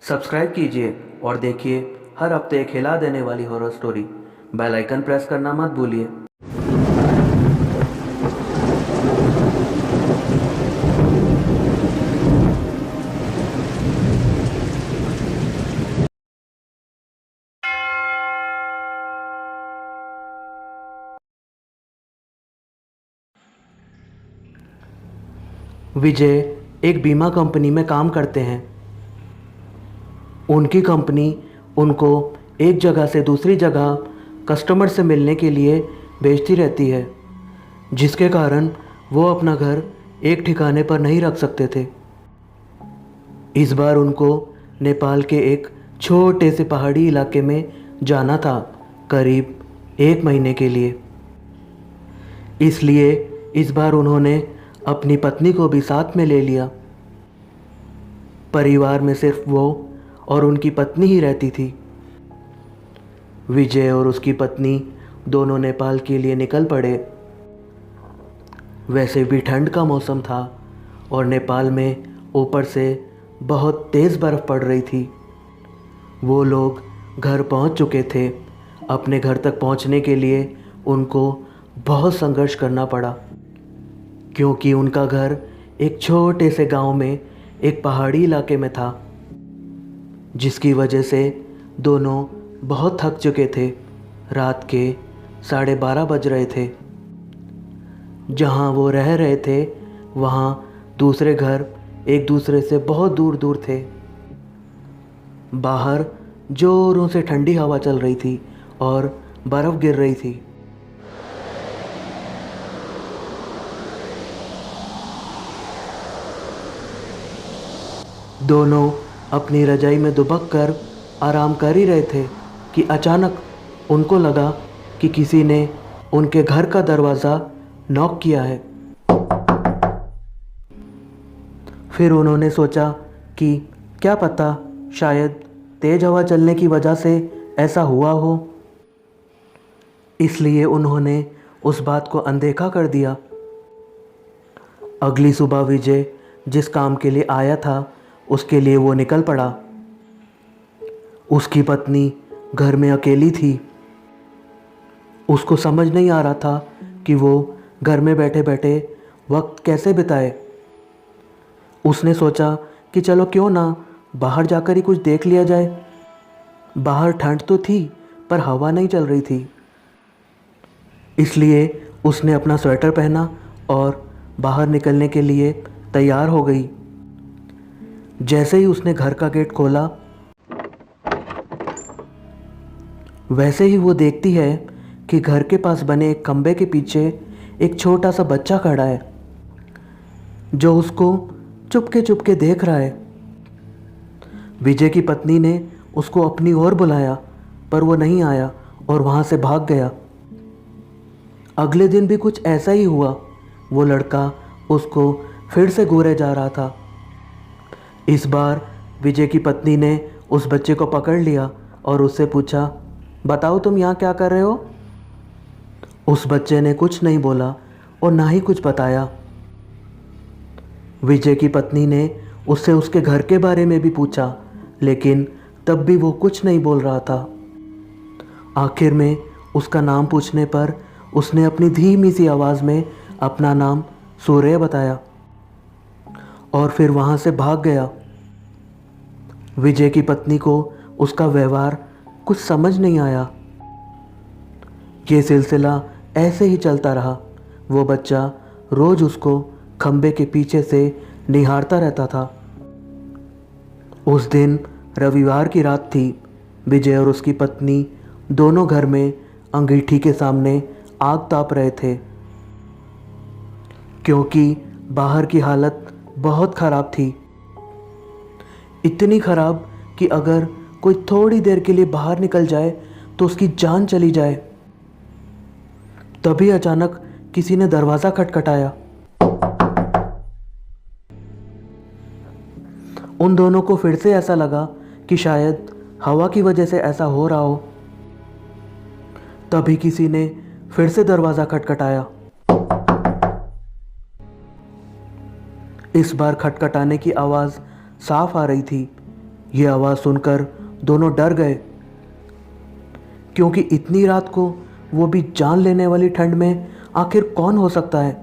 Subscribe कीजिए और देखिए हर हफ्ते एक हिला देने वाली horror story. Bell icon press करना मत भूलिए। विजय एक बीमा कंपनी में काम करते हैं। उनकी कंपनी उनको एक जगह से दूसरी जगह कस्टमर से मिलने के लिए भेजती रहती है, जिसके कारण वो अपना घर एक ठिकाने पर नहीं रख सकते थे। इस बार उनको नेपाल के एक छोटे से पहाड़ी इलाके में जाना था, करीब 1 महीने के लिए। इसलिए इस बार उन्होंने अपनी पत्नी को भी साथ में ले लिया। परिवार में सिर्फ वो और उनकी पत्नी ही रहती थी। विजय और उसकी पत्नी दोनों नेपाल के लिए निकल पड़े। वैसे भी ठंड का मौसम था और नेपाल में ऊपर से बहुत तेज़ बर्फ़ पड़ रही थी। वो लोग घर पहुंच चुके थे। अपने घर तक पहुंचने के लिए उनको बहुत संघर्ष करना पड़ा, क्योंकि उनका घर एक छोटे से गांव में एक पहाड़ी इलाके में था, जिसकी वजह से दोनों बहुत थक चुके थे। रात के 12:30 बज रहे थे। जहां वो रह रहे थे वहां दूसरे घर एक दूसरे से बहुत दूर दूर थे। बाहर ज़ोरों से ठंडी हवा चल रही थी और बर्फ़ गिर रही थी। दोनों अपनी रजाई में दुबक कर आराम कर ही रहे थे कि अचानक उनको लगा कि किसी ने उनके घर का दरवाज़ा नॉक किया है। फिर उन्होंने सोचा कि क्या पता शायद तेज़ हवा चलने की वजह से ऐसा हुआ हो। इसलिए उन्होंने उस बात को अनदेखा कर दिया। अगली सुबह विजय जिस काम के लिए आया था उसके लिए वो निकल पड़ा। उसकी पत्नी घर में अकेली थी। उसको समझ नहीं आ रहा था कि वो घर में बैठे बैठे वक्त कैसे बिताए। उसने सोचा कि चलो क्यों ना बाहर जाकर ही कुछ देख लिया जाए। बाहर ठंड तो थी पर हवा नहीं चल रही थी। इसलिए उसने अपना स्वेटर पहना और बाहर निकलने के लिए तैयार हो गई। जैसे ही उसने घर का गेट खोला, वैसे ही वो देखती है कि घर के पास बने एक खंबे के पीछे एक छोटा सा बच्चा खड़ा है, जो उसको चुपके चुपके देख रहा है। विजय की पत्नी ने उसको अपनी ओर बुलाया, पर वो नहीं आया और वहाँ से भाग गया। अगले दिन भी कुछ ऐसा ही हुआ। वो लड़का उसको फिर से घूरे जा रहा था। इस बार विजय की पत्नी ने उस बच्चे को पकड़ लिया और उससे पूछा, बताओ तुम यहाँ क्या कर रहे हो? उस बच्चे ने कुछ नहीं बोला और ना ही कुछ बताया। विजय की पत्नी ने उससे उसके घर के बारे में भी पूछा, लेकिन तब भी वो कुछ नहीं बोल रहा था। आखिर में उसका नाम पूछने पर उसने अपनी धीमी सी आवाज़ में अपना नाम सूर्य बताया और फिर वहाँ से भाग गया। विजय की पत्नी को उसका व्यवहार कुछ समझ नहीं आया। ये सिलसिला ऐसे ही चलता रहा। वो बच्चा रोज़ उसको खंबे के पीछे से निहारता रहता था। उस दिन रविवार की रात थी। विजय और उसकी पत्नी दोनों घर में अंगीठी के सामने आग ताप रहे थे, क्योंकि बाहर की हालत बहुत ख़राब थी। इतनी ख़राब कि अगर कोई थोड़ी देर के लिए बाहर निकल जाए तो उसकी जान चली जाए। तभी अचानक किसी ने दरवाज़ा खटखटाया। उन दोनों को फिर से ऐसा लगा कि शायद हवा की वजह से ऐसा हो रहा हो। तभी किसी ने फिर से दरवाज़ा खटखटाया। इस बार खटखटाने की आवाज़ साफ आ रही थी। ये आवाज़ सुनकर दोनों डर गए, क्योंकि इतनी रात को, वो भी जान लेने वाली ठंड में, आखिर कौन हो सकता है।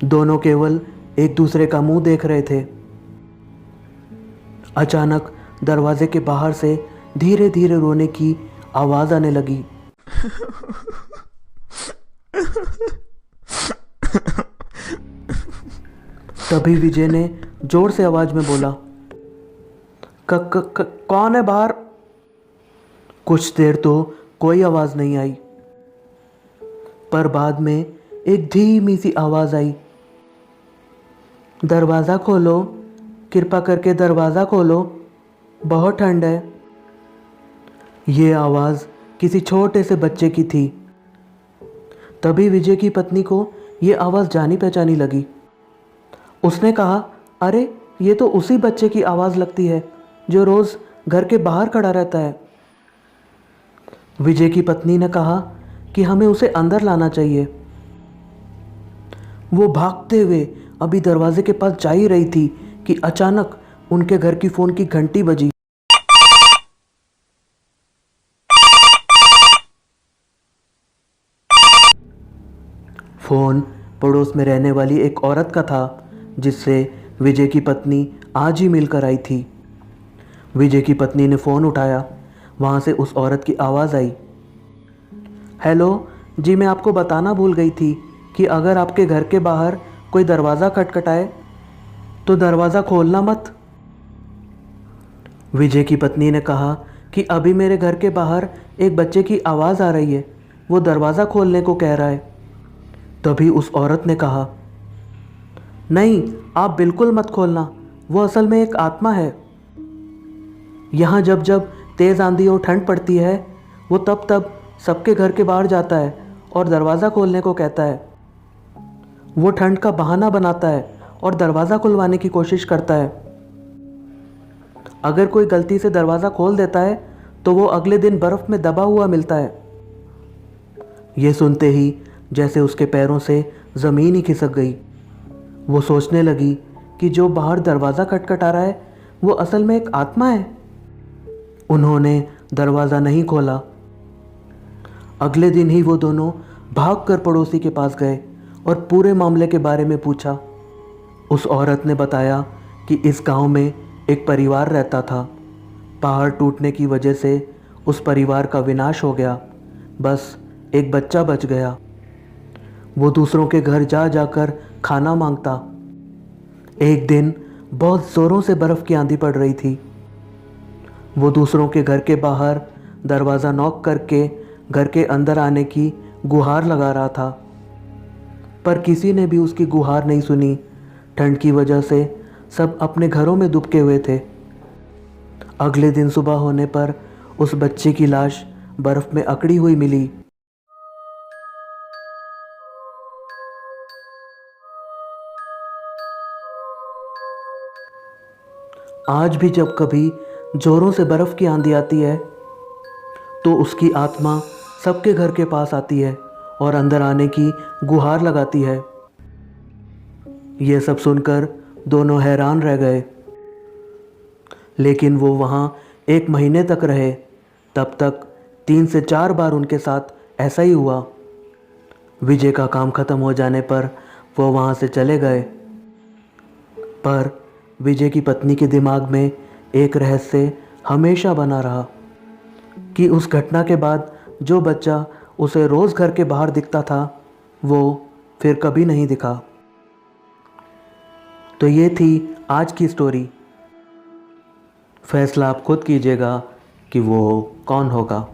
दोनों केवल एक दूसरे का मुंह देख रहे थे। अचानक दरवाजे के बाहर से धीरे धीरे रोने की आवाज़ आने लगी। तभी विजय ने जोर से आवाज में बोला, कौन है बाहर? कुछ देर तो कोई आवाज नहीं आई, पर बाद में एक धीमी सी आवाज आई, दरवाज़ा खोलो, कृपा करके दरवाज़ा खोलो, बहुत ठंड है। ये आवाज़ किसी छोटे से बच्चे की थी। तभी विजय की पत्नी को ये आवाज़ जानी पहचानी लगी। उसने कहा, अरे ये तो उसी बच्चे की आवाज़ लगती है जो रोज़ घर के बाहर खड़ा रहता है। विजय की पत्नी ने कहा कि हमें उसे अंदर लाना चाहिए। वो भागते हुए अभी दरवाजे के पास जा ही रही थी कि अचानक उनके घर की फ़ोन की घंटी बजी। फ़ोन पड़ोस में रहने वाली एक औरत का था, जिससे विजय की पत्नी आज ही मिलकर आई थी। विजय की पत्नी ने फ़ोन उठाया। वहाँ से उस औरत की आवाज़ आई, हेलो जी, मैं आपको बताना भूल गई थी कि अगर आपके घर के बाहर कोई दरवाज़ा खटखटाए तो दरवाज़ा खोलना मत। विजय की पत्नी ने कहा कि अभी मेरे घर के बाहर एक बच्चे की आवाज़ आ रही है, वो दरवाज़ा खोलने को कह रहा है। तभी उस औरत ने कहा, नहीं, आप बिल्कुल मत खोलना, वो असल में एक आत्मा है। यहाँ जब जब तेज़ आंधी और ठंड पड़ती है, वो तब तब सबके घर के बाहर जाता है और दरवाज़ा खोलने को कहता है। वो ठंड का बहाना बनाता है और दरवाज़ा खुलवाने की कोशिश करता है। अगर कोई गलती से दरवाज़ा खोल देता है तो वो अगले दिन बर्फ़ में दबा हुआ मिलता है। ये सुनते ही जैसे उसके पैरों से ज़मीन ही खिसक गई। वो सोचने लगी कि जो बाहर दरवाज़ा खटखटा रहा है वो असल में एक आत्मा है। उन्होंने दरवाज़ा नहीं खोला। अगले दिन ही वो दोनों भागकर पड़ोसी के पास गए और पूरे मामले के बारे में पूछा। उस औरत ने बताया कि इस गांव में एक परिवार रहता था। पहाड़ टूटने की वजह से उस परिवार का विनाश हो गया, बस एक बच्चा बच गया। वो दूसरों के घर जा जाकर खाना मांगता। एक दिन बहुत ज़ोरों से बर्फ़ की आंधी पड़ रही थी। वो दूसरों के घर के बाहर दरवाज़ा नॉक करके घर के अंदर आने की गुहार लगा रहा था, पर किसी ने भी उसकी गुहार नहीं सुनी। ठंड की वजह से सब अपने घरों में दुबके हुए थे। अगले दिन सुबह होने पर उस बच्चे की लाश बर्फ़ में अकड़ी हुई मिली। आज भी जब कभी ज़ोरों से बर्फ़ की आंधी आती है तो उसकी आत्मा सबके घर के पास आती है और अंदर आने की गुहार लगाती है। ये सब सुनकर दोनों हैरान रह गए, लेकिन वो वहाँ 1 महीने तक रहे। तब तक 3 से 4 बार उनके साथ ऐसा ही हुआ। विजय का काम ख़त्म हो जाने पर वो वहाँ से चले गए, पर विजय की पत्नी के दिमाग में एक रहस्य हमेशा बना रहा कि उस घटना के बाद जो बच्चा उसे रोज़ घर के बाहर दिखता था वो फिर कभी नहीं दिखा। तो ये थी आज की स्टोरी। फैसला आप खुद कीजिएगा कि वो कौन होगा।